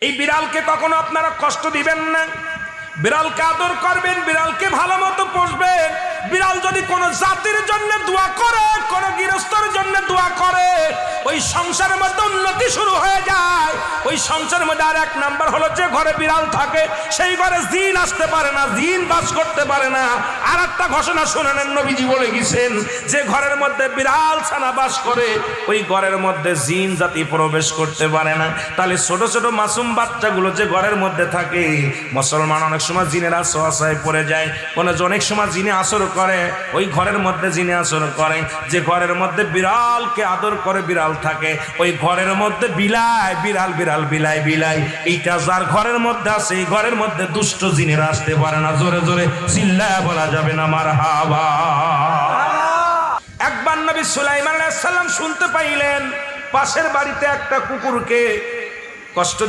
এই বিড়ালকে কখনো আপনারা কষ্ট দিবেন না, বিড়ালকে আদর করবেন, বিড়ালকে ভালো মতো পুষবেন। বিড়াল যদি কোনো জাতির জন্য দোয়া করে, কোন গৃহস্থর জন্য দোয়া করে, ওই সংসারের মধ্যে উন্নতি শুরু হয়ে যায়। ওই সংসারের মধ্যে আর এক নাম্বার হলো, যে ঘরে বিড়াল থাকে সেই ঘরে জিন আসতে পারে না, জিন বাস করতে পারে না। আর একটা ঘোষণা শুনেন, নবীজি বলে গেছেন, যে ঘরের মধ্যে বিড়াল ছানা বাস করে ওই ঘরের মধ্যে জিন জাতি প্রবেশ করতে পারে না। তাহলে ছোট ছোট মাসুম বাচ্চাগুলো যে ঘরের মধ্যে থাকে, মুসলমান অনেক সময় জিনের আশ্রয় পড়ে যায়, অনেক সময় জিনে আসর করে, ওই ঘরের মধ্যে জিনে আসর করে। যে ঘরের মধ্যে বিড়ালকে আদর করে বিড়াল থাকে, ওই ঘরের মধ্যে বিলাই বিড়াল বিড়াল বিলাই বিলাই, এইটা যার ঘরের মধ্যে আছে এই ঘরের মধ্যে দুষ্ট জিনেরা আসতে পারে না। জোরে জোরে চিল্লায়া বলা যাবে না মারহাবা। একবার নবী সুলাইমান আলাইহিস সালাম শুনতে পাইলেন পাশের বাড়িতে একটা কুকুরকে কষ্ট